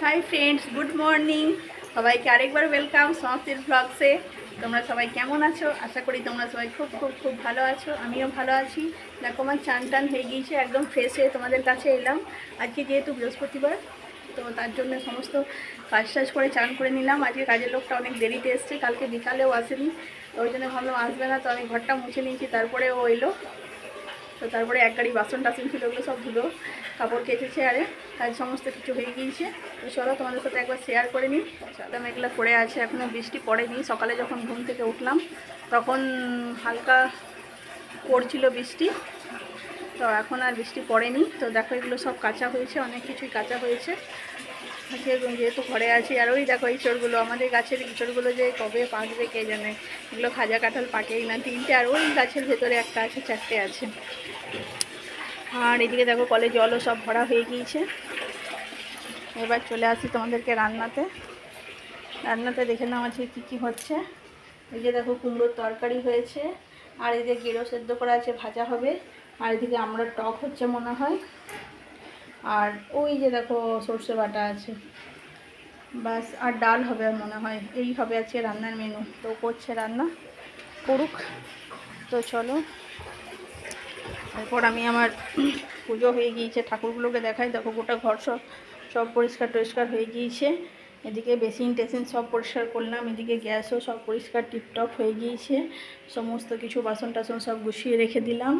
Hi friends, good morning. সবাইকে আরেকবার welcome সংস্কৃত ব্লগসে। তোমরা সবাই কেমন আছো? আশা করি তোমরা সবাই খুব খুব খুব ভালো আছো। আমিও ভালো আছি। দেখো আমার চান টান হয়ে গিয়েছে, একদম ফ্রেশ হয়ে তোমাদের কাছে এলাম। আজকে যেহেতু বৃহস্পতিবার, তো তার জন্য সমস্ত কাজ টাজ করে চান করে নিলাম। আজকে কাজের লোকটা অনেক দেরিতে এসছে, কালকে বিকালেও আসেনি, তো ওই জন্য ভাবলাম আসবে না, তো আমি ঘরটা মুছে নিয়েছি। তারপরে ও এলো, তো তারপরে এক গাড়ি বাসন টাসন ছিল, ওগুলো সব ধুলো, কাপড় কেচেছে, আরে কাজ সমস্ত কিছু হয়ে গিয়েছে। তো চলো তোমাদের সাথে একবার শেয়ার করে নিই। সাদা মেঘলা পড়ে আছে, এখনও বৃষ্টি পড়েনি। সকালে যখন ঘুম থেকে উঠলাম তখন হালকা পড়ছিল বৃষ্টি, তো এখন আর বৃষ্টি পড়েনি। তো দেখো এগুলো সব কাঁচা হয়েছে, অনেক কিছুই কাঁচা হয়েছে যেহেতু ঘরে আছি। আর ওই দেখো ইঁচড়গুলো, আমাদের গাছের ইঁচড়গুলো যে কবে পাকবে কে জানে। এগুলো খাজা কাঁঠাল পাকেই না, 3টে, আর ওই গাছের ভেতরে একটা আছে, 4টে আছে। আর এদিকে দেখো কলে জলও সব ভরা হয়ে গিয়েছে। এবার চলে আসি তোমাদেরকে রান্নাতে দেখে নাও আজকে কী কী হচ্ছে। এই যে দেখো কুমড়োর তরকারি হয়েছে, আর এই যে গেঁড়ো সেদ্ধ করা আছে, ভাজা হবে। আর এদিকে আমরা টক হচ্ছে মনে হয়, আর ওই যে দেখো সর্ষে বাটা আছে, বাস। আর ডাল হবে মনে হয়। এই হবে আজকে রান্নার মেনু। তো করছে, রান্না করুক। তো চলো, এরপর আমি আমার পুজো হয়ে গিয়েছে, ঠাকুরগুলোকে দেখাই। দেখো গোটা ঘর সব পরিষ্কার টরিষ্কার হয়ে গিয়েছে। এদিকে বেসিন টেসিন সব পরিষ্কার করলাম, এদিকে গ্যাসও সব পরিষ্কার টিপটপ হয়ে গিয়েছে। সমস্ত কিছু বাসন টাসন সব গুছিয়ে রেখে দিলাম।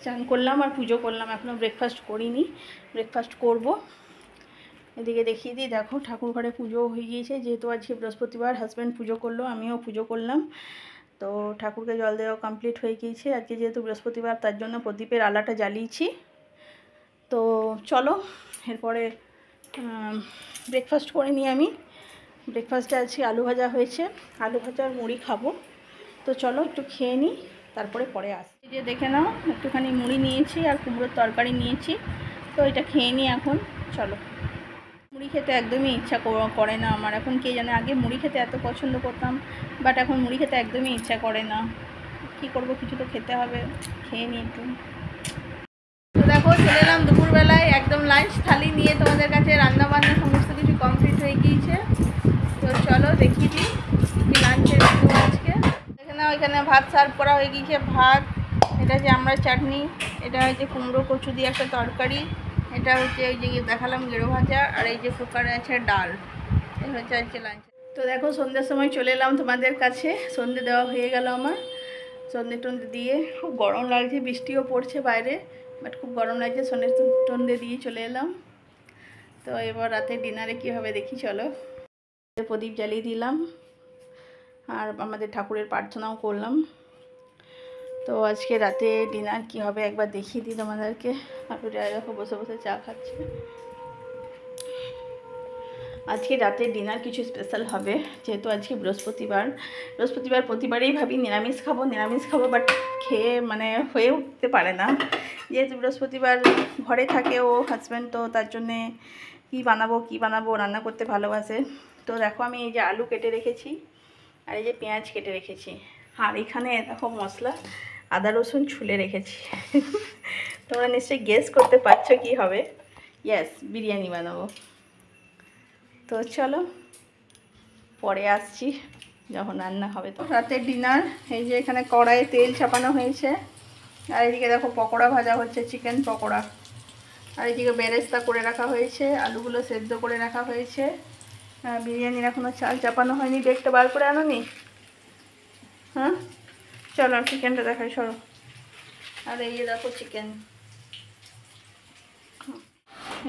চান করলাম আর পুজো করলাম, এখনও ব্রেকফাস্ট করিনি, ব্রেকফাস্ট করব। এদিকে দেখিয়ে দিই, দেখো ঠাকুর ঘরে পুজো হয়ে গিয়েছে। যেহেতু আজকে বৃহস্পতিবার, হাজব্যান্ড পুজো করলো, আমিও পুজো করলাম। তো ঠাকুরকে জল দেওয়া কমপ্লিট হয়ে গিয়েছে। আজকে যেহেতু বৃহস্পতিবার, তার জন্য প্রদীপের আলাটা জ্বালিয়েছি। তো চলো এরপরে ব্রেকফাস্ট করে নিই আমি। ব্রেকফাস্টে আজকে আলু ভাজা হয়েছে, আলু ভাজার মুড়ি খাবো। তো চলো একটু খেয়ে নিই, তারপরে পরে আসি। এই যে দেখে নাও, একটুখানি মুড়ি নিয়েছি আর কুমড়োর তরকারি নিয়েছি। তো এটা খেয়ে নিই এখন। চলো। মুড়ি খেতে একদমই ইচ্ছা করে না আমার এখন, কে জানে। আগে মুড়ি খেতে এত পছন্দ করতাম, বাট এখন মুড়ি খেতে একদমই ইচ্ছা করে না। কী করব, কিছু তো খেতে হবে, খেয়ে নিই একটু। তো দেখো চলে এলাম দুপুরবেলায়, একদম লাঞ্চ থালি নিয়ে তোমাদের কাছে। রান্নাবান্না সমস্ত কিছু কমপ্লিট হয়ে গিয়েছে। তো চলো দেখিয়ে দিই কি লাঞ্চের মেনু আজকে। এখানে ওইখানে ভাত সার্ভ করা হয়ে গিয়েছে। ভাত, এটা হচ্ছে আমরা চাটনি, এটা হচ্ছে কুমড়ো কচু দিয়ে একটা তরকারি, এটা হচ্ছে ওই যে দেখালাম গেঁড়ো ভাজা, আর এই যে কুকারে আছে ডাল। এই হচ্ছে আজকে লাঞ্চ। তো দেখো সন্ধ্যের সময় চলে এলাম তোমাদের কাছে। সন্ধ্যে দেওয়া হয়ে গেল আমার, সন্ধ্যে টন্ধে দিয়ে। খুব গরম লাগছে, বৃষ্টিও পড়ছে বাইরে, বাট খুব গরম লাগছে। সন্ধ্যে টন্ধে দিয়ে চলে এলাম। তো এবার রাতে ডিনারে কী হবে দেখি, চলো। প্রদীপ জ্বালিয়ে দিলাম, আর আমাদের ঠাকুরের প্রার্থনাও করলাম। তো আজকে রাতে ডিনার কি হবে একবার দেখিয়ে দিই তোমাদেরকে। তারপরে দেখো বসে বসে চা খাচ্ছে। আজকে রাতে ডিনার কিছু স্পেশাল হবে, যেহেতু আজকে বৃহস্পতিবার। প্রতিবারেই ভাবি নিরামিষ খাবো, বাট খেয়ে মানে হয়ে উঠতে পারে না। যেহেতু বৃহস্পতিবার ঘরে থাকে ও হাজব্যান্ড, তো তার জন্যে কী বানাবো, রান্না করতে ভালোবাসে। তো দেখো আমি এই যে আলু কেটে রেখেছি, আর এই যে পেঁয়াজ কেটে রেখেছি, আর এখানে দেখো মশলা আদা রসুন ছুলে রেখেছি। তোমরা নিশ্চয়ই গেস করতে পারছো কি হবে। ইয়েস, বিরিয়ানি বানাবো। তো চলো পরে আসছি যখন রান্না হবে। তো রাতের ডিনার, এই যে এখানে কড়াইয়ে তেল চাপানো হয়েছে, আর এদিকে দেখো পকোড়া ভাজা হচ্ছে, চিকেন পকোড়া। আর এদিকে বেরেস্তা করে রাখা হয়েছে, আলুগুলো সেদ্ধ করে রাখা হয়েছে। বিরিয়ানির এখনও চাল চাপানো হয়নি, ডেকটা বার করে আনো নি। হ্যাঁ চলো চিকেনটা দেখাই, সরো। আর এই যে দেখো চিকেন,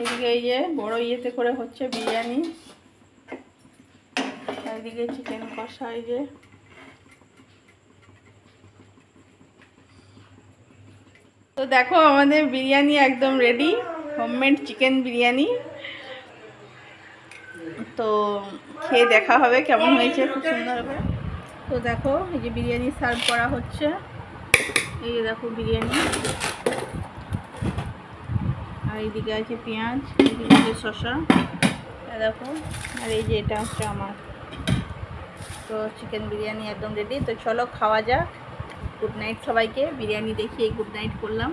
এদিকে এই যে বড় ইয়েতে করে হচ্ছে বিরিয়ানি, এইদিকে চিকেন কষা। এই যে তো দেখো আমাদের বিরিয়ানি একদম রেডি, হোমমেড চিকেন বিরিয়ানি। তো খেয়ে দেখা হবে কেমন হয়েছে, খুব সুন্দর হবে। তো দেখো এই যে বিরিয়ানি সার্ভ করা হচ্ছে, এই যে দেখো বিরিয়ানি, আর এইদিকে আছে পেঁয়াজ, এইদিকে আছে শসা, দেখো। আর এই যে এটা হচ্ছে আমার। তো চিকেন বিরিয়ানি একদম রেডি। তো চলো খাওয়া যাক। গুড নাইট সবাইকে। বিরিয়ানি দেখিয়ে গুড নাইট করলাম।